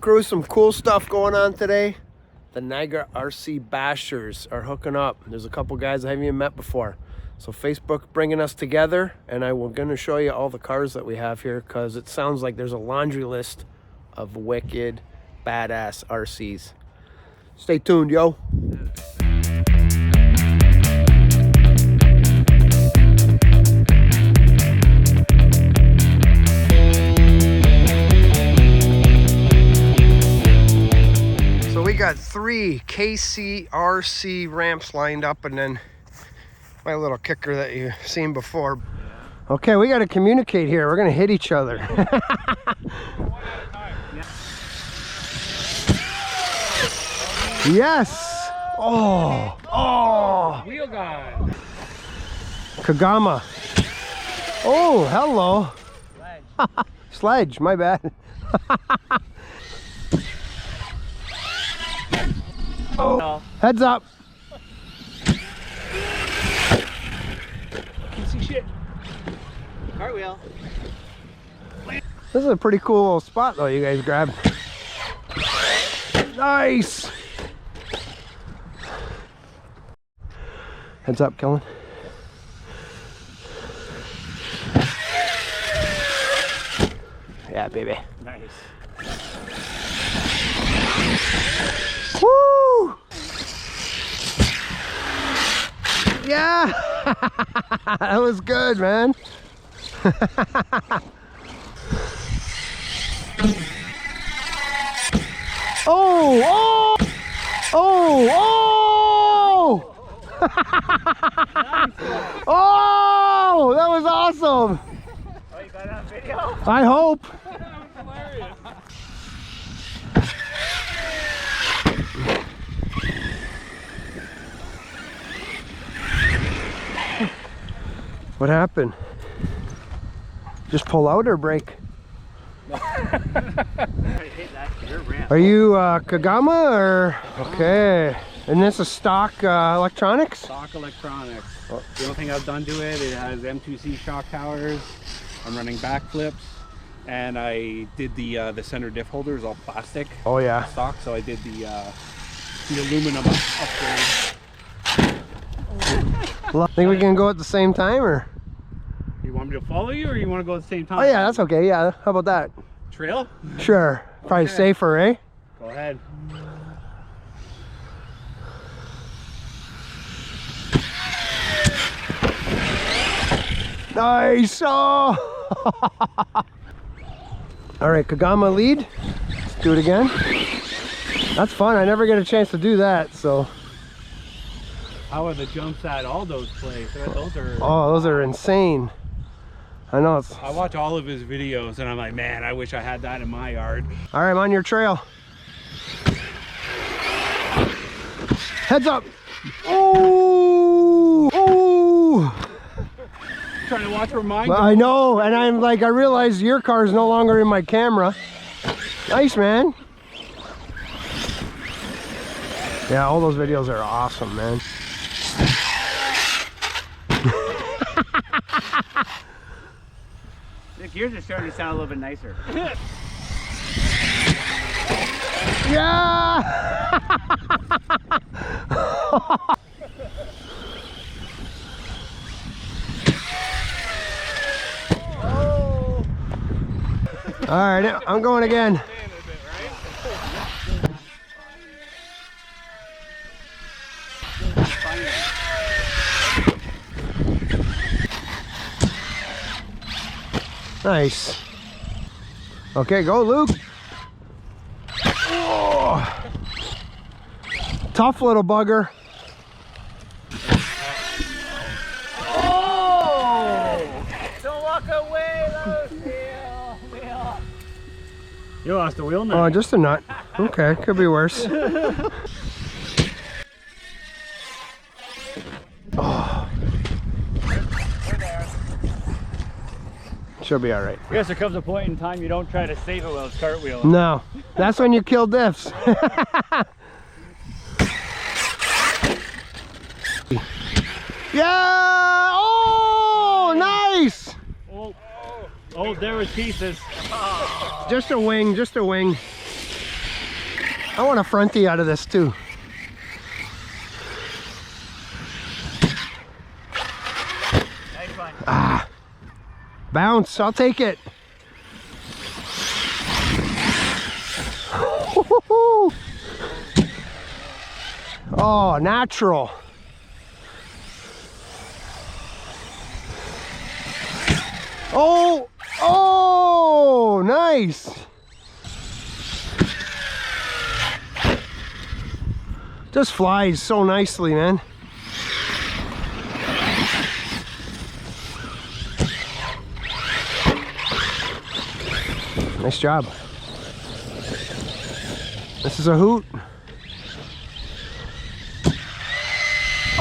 Kcrc, some cool stuff going on today. The Kcrc Bashers are hooking up. There's a couple guys I haven't even met before. So Facebook bringing us together, and I will gonna show you all the cars that we have here because it sounds like there's a laundry list of wicked, badass RCs. Stay tuned, yo. We got 3 Kcrc ramps lined up, and then my little kicker that you've seen before. Okay, we got to communicate here. We're gonna hit each other. Yes. Oh. Wheel guy. Kagama. Oh, hello. Sledge. Sledge. My bad. Oh, heads up. Can't see shit. Cartwheel. This is a pretty cool little spot though you guys grabbed. Nice. Heads up, Kellen. Yeah, baby. Nice. Woo! Yeah! That was good, man. Oh! Oh! Oh! Oh! Oh! That was awesome! Oh, you got it on video? I hope. That was hilarious. What happened? Just pull out or brake? Are you Kagama or? Okay. And this is stock electronics? Stock electronics. The only thing I've done to it, it has M2C shock towers. I'm running backflips, and I did the center diff holders all plastic. Oh yeah. Stock. So I did the aluminum upgrade. Think we can go at the same time or? You want me to follow you, or you want to go at the same time? Oh yeah, that's okay. Yeah, how about that? Trail? Sure. Probably Okay. safer, eh? Go ahead. Nice. Oh. All right, Kagama lead. Let's do it again. That's fun. I never get a chance to do that, so. How are the jumps at all those plays? Those are. Oh, those are insane. I know it's. I watch all of his videos, and I'm like, man, I wish I had that in my yard. All right, I'm on your trail. Heads up. Oh. Oh. Trying to watch where mine Well, I know, and I'm like, I realize your car is no longer in my camera. Nice, man. Yeah, all those videos are awesome, man. The gears are starting to sound a little bit nicer. Yeah! All right, I'm going again. Nice. Okay, go, Luke. Oh. Tough little bugger. Oh! Don't walk away, wheel. You lost a wheel now. Oh, just a nut. Okay, could be worse. Oh. She'll be all right. I guess there comes a point in time you don't try to save it while it's cartwheeling. No, that's when you kill diffs. Yeah! Oh, nice! Oh, there was pieces. Just a wing, just a wing. I want a frontie out of this too. Nice one. Ah, bounce, I'll take it. Oh, natural. Oh, oh, nice. Just flies so nicely, man. Nice job. This is a hoot.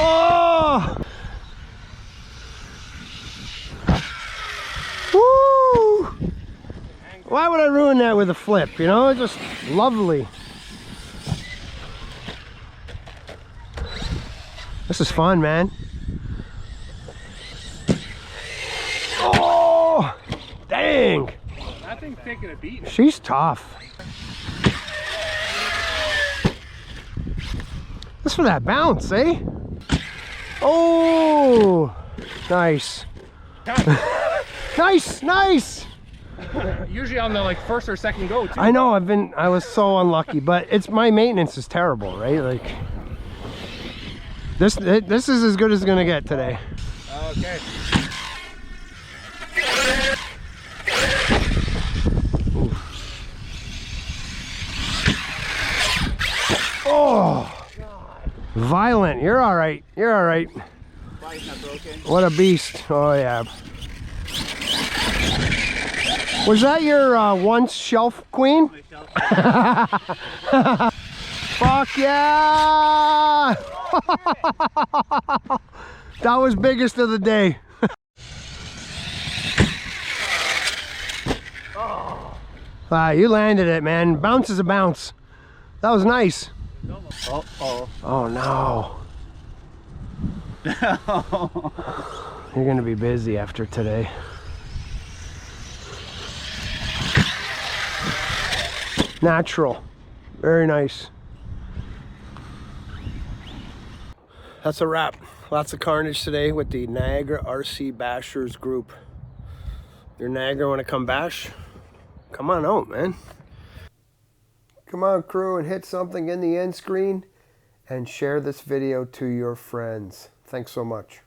Oh! Woo! Why would I ruin that with a flip? You know, it's just lovely. This is fun, man. Oh! Dang! That thing's taking a beat. She's tough. Just for that bounce, eh? Oh! Nice. Nice, nice! Usually on the like first or second go too. I know, I was so unlucky, but it's my maintenance is terrible, right? Like this is as good as it's gonna get today. Okay. Oh! Violent. You're all right. You're all right. Body's not broken. What a beast. Oh yeah. Was that your once shelf queen? Fuck yeah! That was biggest of the day. Ah, you landed it, man. Bounce is a bounce. That was nice. Uh-oh. Oh no. You're gonna be busy after today. Natural. Very nice. That's a wrap. Lots of carnage today with the Kcrc Bashers group. Your Niagara want to come bash? Come on out, man. Come on, crew, and hit something in the end screen and share this video to your friends. Thanks so much.